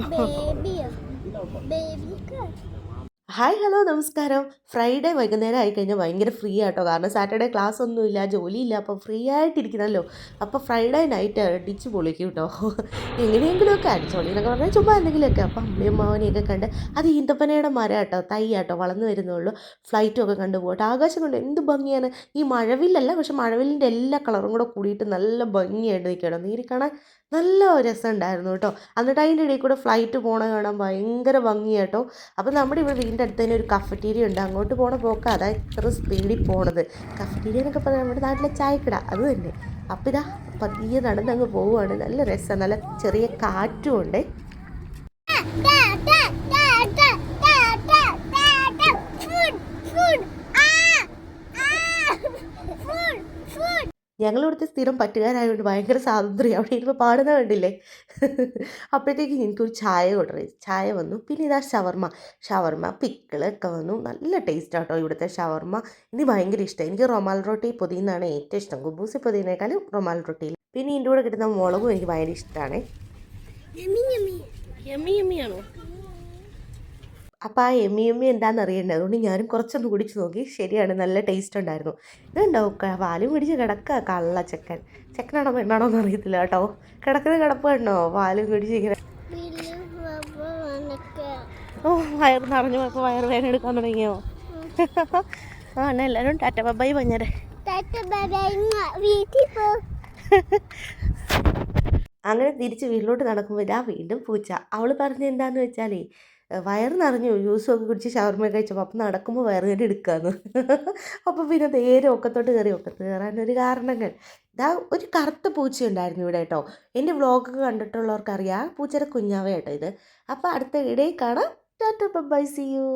ബേബിയോ ബേബിക്ക് hi hello നമസ്കാരം. Friday വൈകുന്നേരം ആയിക്കഴിഞ്ഞാൽ ഭയങ്കര ഫ്രീ ആട്ടോ, കാരണം സാറ്റർഡേ ക്ലാസ് ഒന്നുമില്ല, ജോലിയില്ല, അപ്പോൾ ഫ്രീ ആയിട്ടിരിക്കണമല്ലോ. അപ്പോൾ ഫ്രൈഡേ നൈറ്റ് അടിച്ച് പൊളിക്കും കേട്ടോ. എങ്ങനെയെങ്കിലുമൊക്കെ അടിച്ചോളി എന്നൊക്കെ പറഞ്ഞാൽ ചുമ്മാ എന്തെങ്കിലുമൊക്കെ. അപ്പം അമ്മയും മാവനെയൊക്കെ കണ്ട് അത് ഈന്തപ്പനയുടെ മരം കേട്ടോ, തൈ ആട്ടോ, വളർന്നു വരുന്നുള്ളൂ. ഫ്ലൈറ്റും ഒക്കെ കണ്ടു പോകട്ടെ. ആകാശം കൊണ്ട് എന്ത് ഭംഗിയാണ്. ഈ മഴവില്ലല്ല, പക്ഷെ മഴവില്ലിൻ്റെ എല്ലാ കളറും കൂടെ കൂടിയിട്ട് നല്ല ഭംഗിയായിട്ട് നിൽക്കണം. നീര് കാണാൻ നല്ല രസമുണ്ടായിരുന്നു കേട്ടോ. എന്നിട്ട് അതിൻ്റെ ഇടയിൽ കൂടെ ഫ്ലൈറ്റ് പോണ കാണാൻ ഭയങ്കര ഭംഗിയാട്ടോ. അപ്പോൾ നമ്മുടെ ഇവിടെ വീടിൻ്റെ അടുത്ത് തന്നെ ഒരു കഫറ്റീരിയ ഉണ്ട്. അങ്ങോട്ട് പോണ പോക്ക് അതാ ഇത്ര സ്പീഡിൽ പോണത്. കഫറ്റീരിയ എന്നൊക്കെ പറഞ്ഞാൽ നമ്മുടെ നാട്ടിലെ ചായക്കട അത് തന്നെ. അപ്പോൾ ഇതാ പതിയെ നടന്നങ്ങ് പോവുകയാണ്. നല്ല രസം, നല്ല ചെറിയ കാറ്റും ഉണ്ട്. ഞങ്ങളിവിടുത്തെ സ്ഥിരം പറ്റുകാരായതുകൊണ്ട് ഭയങ്കര സ്വാതന്ത്ര്യം. അവിടെ ഇരുന്ന് പാടുന്ന കണ്ടില്ലേ. അപ്പോഴത്തേക്ക് എനിക്കൊരു ചായ ഓർഡർ ചെയ്തു. ചായ വന്നു. പിന്നെ ഇതാ ഷവർമ്മ പിക്കിളൊക്കെ വന്നു. നല്ല ടേസ്റ്റ് ആട്ടോ ഇവിടുത്തെ ഷവർമ്മ. എനിക്ക് ഭയങ്കര ഇഷ്ടം. എനിക്ക് റൊമാൽ റൊട്ടി പൊതിയുന്നതാണ് ഏറ്റവും ഇഷ്ടം. കുബൂസ് പൊതിയുന്നേക്കാളും റൊമാൽ റൊട്ടിയിൽ. പിന്നെ ഇതിൻ്റെ കൂടെ കിട്ടുന്ന മുളകും എനിക്ക് ഭയങ്കര ഇഷ്ടമാണ്. ആണോ? അപ്പോൾ ആ എമ്മി എന്താണെന്ന് അറിയേണ്ടത്, അതുകൊണ്ട് ഞാനും കുറച്ചൊന്ന് കുടിച്ച് നോക്കി. ശരിയാണ്, നല്ല ടേസ്റ്റ് ഉണ്ടായിരുന്നു. ഇതുണ്ടാവും വാലും പിടിച്ച് കിടക്കുക കള്ള ചെക്കൻ. ചെക്കനാണോ പെണ്ണാണോ എന്ന് അറിയത്തില്ല കേട്ടോ. കിടക്കുന്ന കിടപ്പ് കണ്ടോ, വാലും പിടിച്ച് ഇങ്ങനെ. ഓ, വയറ് നിറഞ്ഞു പോയപ്പോൾ വയറ് വേദന എടുക്കാൻ തുടങ്ങിയോ? ആ എന്നാൽ എല്ലാവരും ടാറ്റ ബൈ പറഞ്ഞേരെ. അങ്ങനെ തിരിച്ച് വീട്ടിലോട്ട് നടക്കുമ്പോൾ ഇതാ വീണ്ടും പൂച്ച. അവൾ പറഞ്ഞ എന്താന്ന് വെച്ചാലേ, വയറ് നിറഞ്ഞു ജ്യൂസൊക്കെ കുടിച്ച് ഷവർമ്മയൊക്കെ കഴിച്ചപ്പോൾ അപ്പം നടക്കുമ്പോൾ വയറ് വേദന എടുക്കാമെന്ന്. അപ്പോൾ പിന്നെ നേരെ ഒക്കത്തോട്ട് കയറി. ഒക്കത്ത് കയറാനൊരു കാരണങ്ങൾ. ഇതാ ഒരു കറുത്ത പൂച്ചയുണ്ടായിരുന്നു ഇവിടെ കേട്ടോ. എൻ്റെ വ്ളോഗൊക്കെ കണ്ടിട്ടുള്ളവർക്കറിയാം, പൂച്ചയുടെ കുഞ്ഞാവ കേട്ടോ ഇത്. അപ്പോൾ അടുത്ത ഇടയിൽ കാണാം. Tata bye, see U.